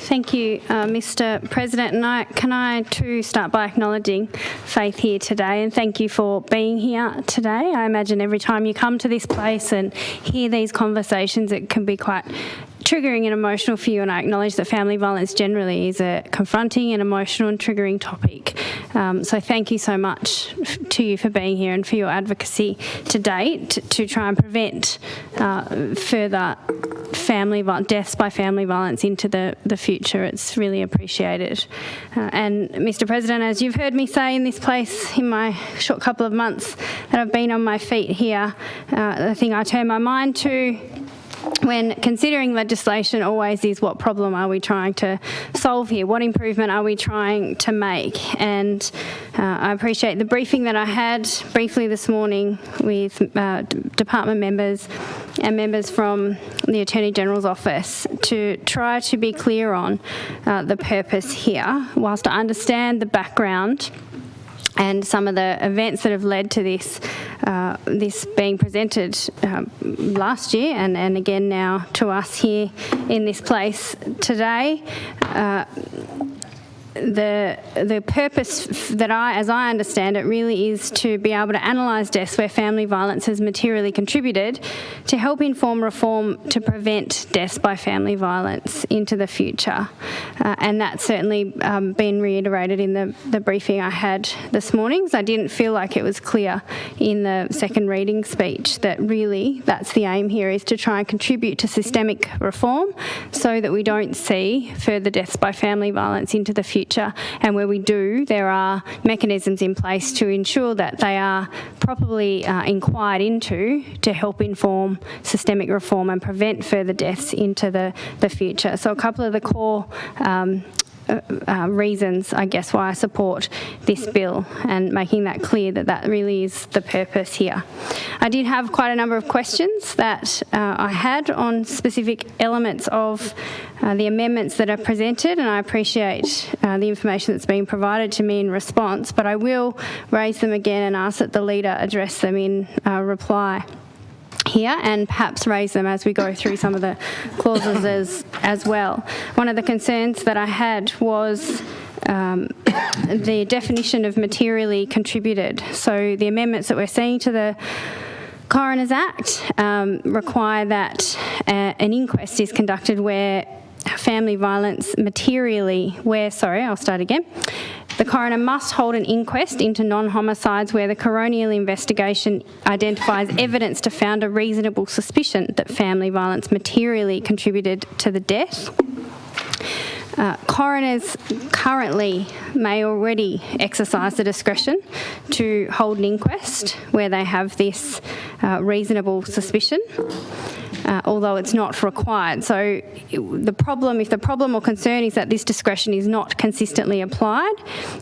Thank you, Mr. President. And can I too start by acknowledging Faith here today, and thank you for being here today. I imagine every time you come to this place and hear these conversations, it can be quite triggering and emotional for you, and I acknowledge that family violence generally is a confronting and emotional and triggering topic. So thank you so much to you for being here and for your advocacy to date to try and prevent further deaths by family violence into the future. It's really appreciated. And Mr. President, as you've heard me say in this place in my short couple of months that I've been on my feet here, the thing I turn my mind to when considering legislation always is, what problem are we trying to solve here? What improvement are we trying to make? And I appreciate the briefing that I had briefly this morning with department members and members from the Attorney General's office to try to be clear on the purpose here, whilst I understand the background and some of the events that have led to this being presented last year and again now to us here in this place today. The purpose that as I understand it, really is to be able to analyse deaths where family violence has materially contributed to help inform reform to prevent deaths by family violence into the future. And that's certainly been reiterated in the briefing I had this morning. So I didn't feel like it was clear in the second reading speech that really that's the aim here, is to try and contribute to systemic reform so that we don't see further deaths by family violence into the future. And where we do, there are mechanisms in place to ensure that they are properly inquired into to help inform systemic reform and prevent further deaths into the future. So a couple of the core reasons, I guess, why I support this bill, and making that clear that really is the purpose here. I did have quite a number of questions that I had on specific elements of the amendments that are presented, and I appreciate the information that's been provided to me in response, but I will raise them again and ask that the leader address them in reply here, and perhaps raise them as we go through some of the clauses as well. One of the concerns that I had was the definition of materially contributed. So the amendments that we're seeing to the Coroner's Act require that an inquest is conducted where family violence materially, the coroner must hold an inquest into non-homicides where the coronial investigation identifies evidence to found a reasonable suspicion that family violence materially contributed to the death. Coroners currently may already exercise the discretion to hold an inquest where they have this reasonable suspicion, although it's not required. So if the problem or concern is that this discretion is not consistently applied,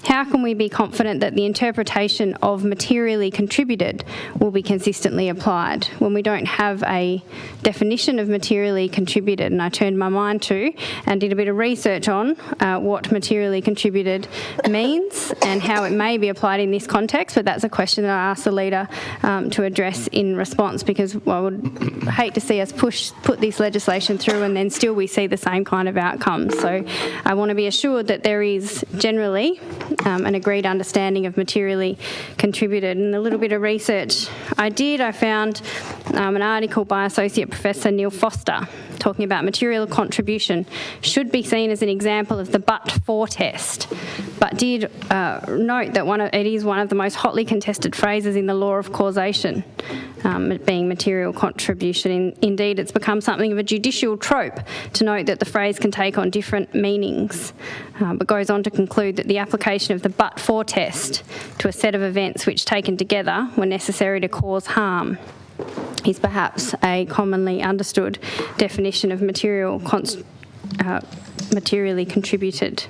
how can we be confident that the interpretation of materially contributed will be consistently applied when we don't have a definition of materially contributed? And I turned my mind to and did a bit of research on what materially contributed means and how it may be applied in this context, but that's a question that I asked the leader to address in response, because I would hate to see us put this legislation through and then still we see the same kind of outcomes. So I want to be assured that there is generally an agreed understanding of materially contributed. And a little bit of research I found an article by Associate Professor Neil Foster talking about material contribution should be seen as an example of the but-for test, but did note that it is one of the most hotly contested phrases in the law of causation, being material contribution. Indeed, it's become something of a judicial trope to note that the phrase can take on different meanings, but goes on to conclude that the application of the but-for test to a set of events which, taken together, were necessary to cause harm is perhaps a commonly understood definition of materially contributed.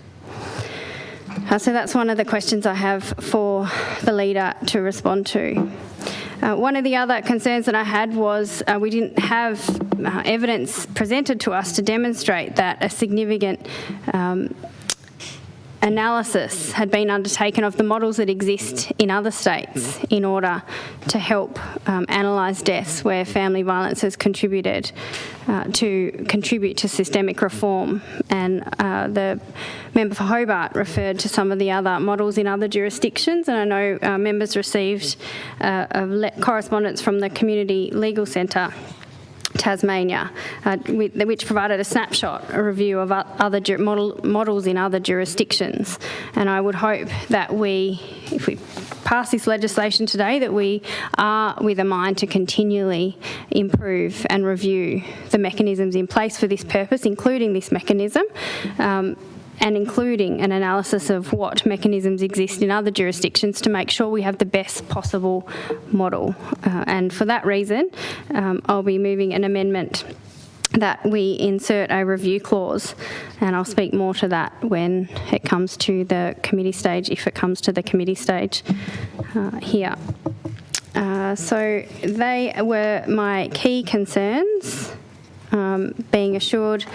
So that's one of the questions I have for the leader to respond to. One of the other concerns that I had was we didn't have evidence presented to us to demonstrate that a significant analysis had been undertaken of the models that exist in other states in order to help analyse deaths where family violence has contributed to systemic reform. And the member for Hobart referred to some of the other models in other jurisdictions, and I know members received correspondence from the Community Legal Centre Tasmania, which provided a snapshot, a review of other models in other jurisdictions. And I would hope that if we pass this legislation today, that we are with a mind to continually improve and review the mechanisms in place for this purpose, including this mechanism, and including an analysis of what mechanisms exist in other jurisdictions to make sure we have the best possible model. And for that reason, I'll be moving an amendment that we insert a review clause, and I'll speak more to that when it comes to the committee stage, if it comes to the committee stage here. So they were my key concerns, being assured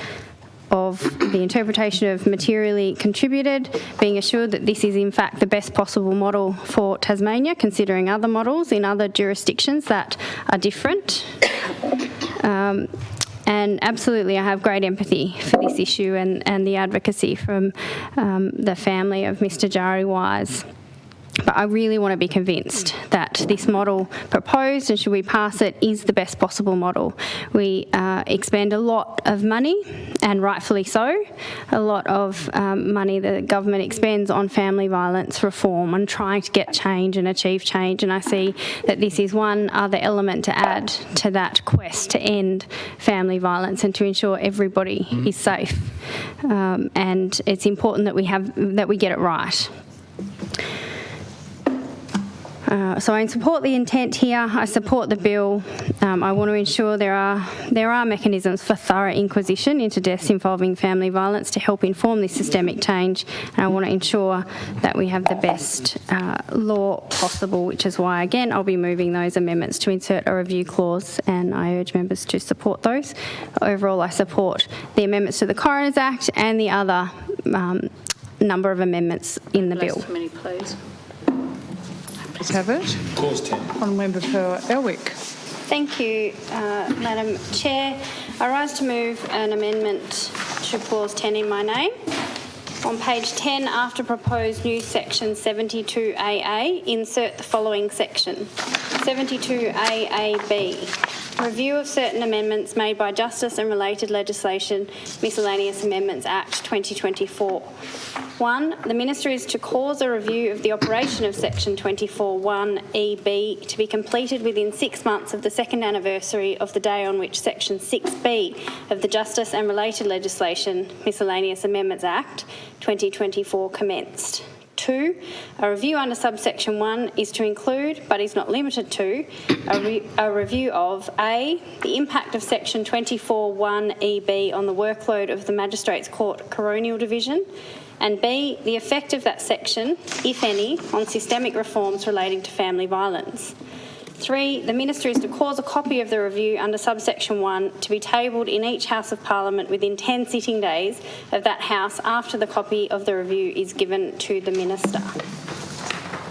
of the interpretation of materially contributed, being assured that this is in fact the best possible model for Tasmania, considering other models in other jurisdictions that are different. And absolutely, I have great empathy for this issue and the advocacy from the family of Mr. Jari Wise. But I really want to be convinced that this model proposed, and should we pass it, is the best possible model. We expend a lot of money, and rightfully so, a lot of money the government expends on family violence reform and trying to get change and achieve change. And I see that this is one other element to add to that quest to end family violence and to ensure everybody is safe. And it's important that we get it right. So I support the intent here. I support the bill. I want to ensure there are mechanisms for thorough inquisition into deaths involving family violence to help inform this systemic change. And I want to ensure that we have the best law possible, which is why, again, I'll be moving those amendments to insert a review clause, and I urge members to support those. Overall, I support the amendments to the Coroner's Act and the other number of amendments in the bill. Committee, please. Please have it. Clause 10. Honourable Member for Elwick. Thank you, Madam Chair. I rise to move an amendment to clause 10 in my name. On page 10, after proposed new section 72AA, insert the following section. 72AAB. Review of certain amendments made by Justice and Related Legislation, Miscellaneous Amendments Act 2024. 1. The Minister is to cause a review of the operation of Section 24(1)(EB) to be completed within 6 months of the second anniversary of the day on which Section 6B of the Justice and Related Legislation, Miscellaneous Amendments Act 2024 commenced. 2. A review under subsection 1 is to include, but is not limited to, a review of A, the impact of section 24(1)(EB on the workload of the Magistrates Court Coronial Division, and B, the effect of that section, if any, on systemic reforms relating to family violence. 3. The Minister is to cause a copy of the review under subsection 1 to be tabled in each House of Parliament within 10 sitting days of that House after the copy of the review is given to the Minister.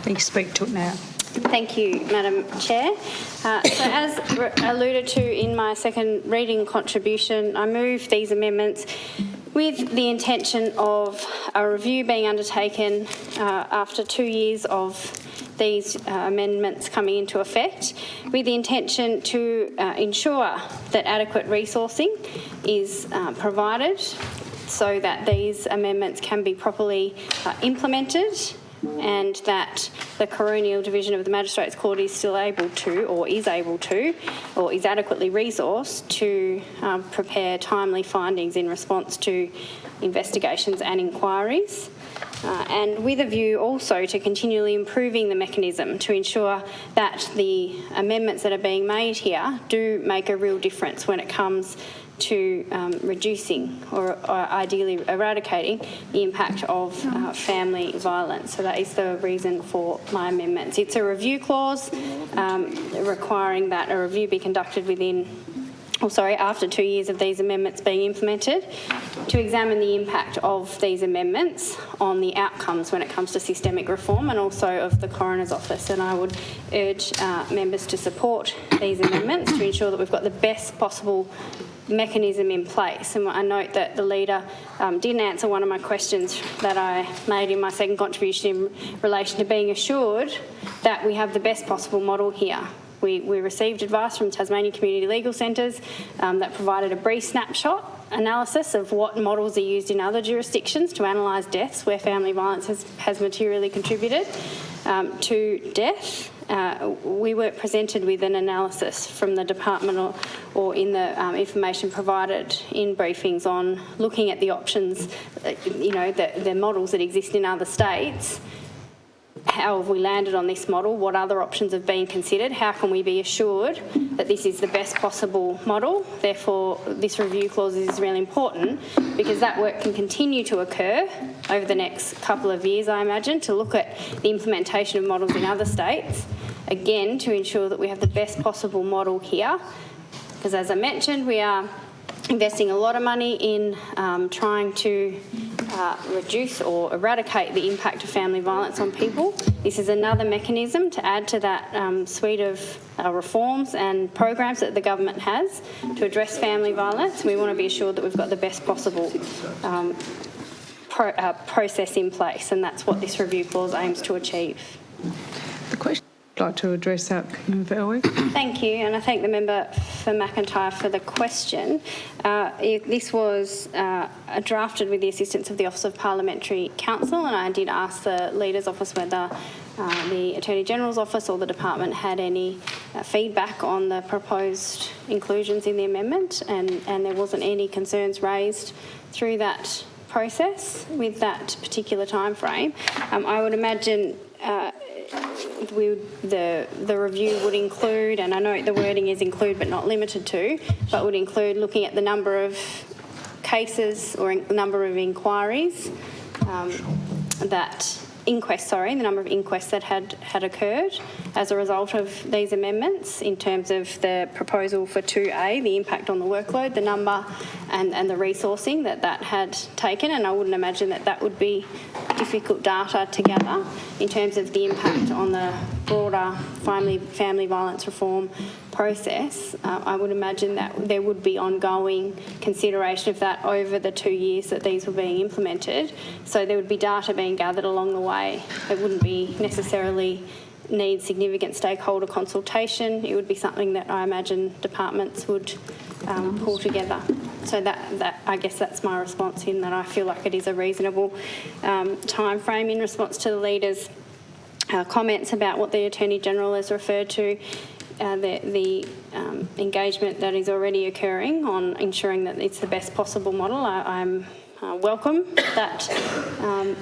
Please speak to it now. Thank you, Madam Chair. So as alluded to in my second reading contribution, I move these amendments with the intention of a review being undertaken after 2 years of these amendments coming into effect, with the intention to ensure that adequate resourcing is provided so that these amendments can be properly implemented, and that the Coronial Division of the Magistrates Court is still able to, or is adequately resourced to prepare timely findings in response to investigations and inquiries. And with a view also to continually improving the mechanism to ensure that the amendments that are being made here do make a real difference when it comes to reducing or ideally eradicating the impact of family violence. So that is the reason for my amendments. It's a review clause requiring that a review be conducted within after 2 years of these amendments being implemented, to examine the impact of these amendments on the outcomes when it comes to systemic reform and also of the Coroner's Office. And I would urge members to support these amendments to ensure that we've got the best possible mechanism in place. And I note that the leader didn't answer one of my questions that I made in my second contribution in relation to being assured that we have the best possible model here. We received advice from Tasmanian Community Legal Centres that provided a brief snapshot analysis of what models are used in other jurisdictions to analyse deaths where family violence has materially contributed to death. We weren't presented with an analysis from the department or in the information provided in briefings on looking at the options, the models that exist in other states. How have we landed on this model? What other options have been considered? How can we be assured that this is the best possible model? Therefore, this review clause is really important because that work can continue to occur over the next couple of years, I imagine, to look at the implementation of models in other states, again, to ensure that we have the best possible model here. Because as I mentioned, we are investing a lot of money in trying to reduce or eradicate the impact of family violence on people. This is another mechanism to add to that suite of reforms and programs that the government has to address family violence. We want to be assured that we've got the best possible process in place, and that's what this review clause aims to achieve. The question I'd like to address that, Member Elwick. Thank you, and I thank the member for McIntyre for the question. This was drafted with the assistance of the Office of Parliamentary Counsel, and I did ask the Leader's Office whether the Attorney General's Office or the Department had any feedback on the proposed inclusions in the amendment, and there wasn't any concerns raised through that process with that particular time frame. I would imagine the review would include, and I know the wording is include but not limited to, but would include looking at the number of cases or number of inquiries the number of inquests that had occurred as a result of these amendments in terms of the proposal for 2A, the impact on the workload, the number and the resourcing that had taken, and I wouldn't imagine that would be difficult data to gather in terms of the impact on the broader family violence reform process. I would imagine that there would be ongoing consideration of that over the 2 years that these were being implemented. So there would be data being gathered along the way. It wouldn't be necessarily need significant stakeholder consultation. It would be something that I imagine departments would pull together. So that I guess that's my response in that I feel like it is a reasonable time frame in response to the Leader's comments about what the Attorney General has referred to, the engagement that is already occurring on ensuring that it's the best possible model. I'm welcome that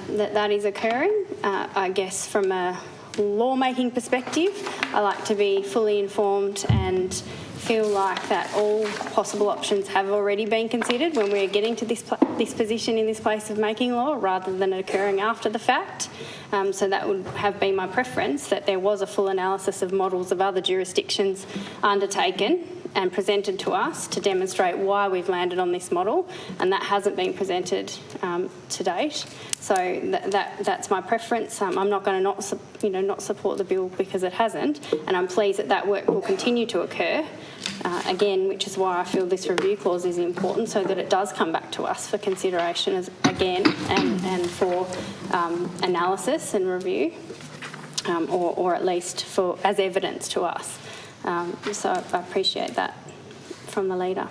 that is occurring. I guess from a lawmaking perspective, I like to be fully informed and feel like that all possible options have already been considered when we're getting to this position in this place of making law rather than occurring after the fact. So that would have been my preference, that there was a full analysis of models of other jurisdictions undertaken and presented to us to demonstrate why we've landed on this model, and that hasn't been presented to date. So that's my preference. I'm not going to not support the bill because it hasn't, and I'm pleased that work will continue to occur. Again, which is why I feel this review clause is important, so that it does come back to us for consideration again and for analysis and review, or at least as evidence to us. So I appreciate that from the Leader.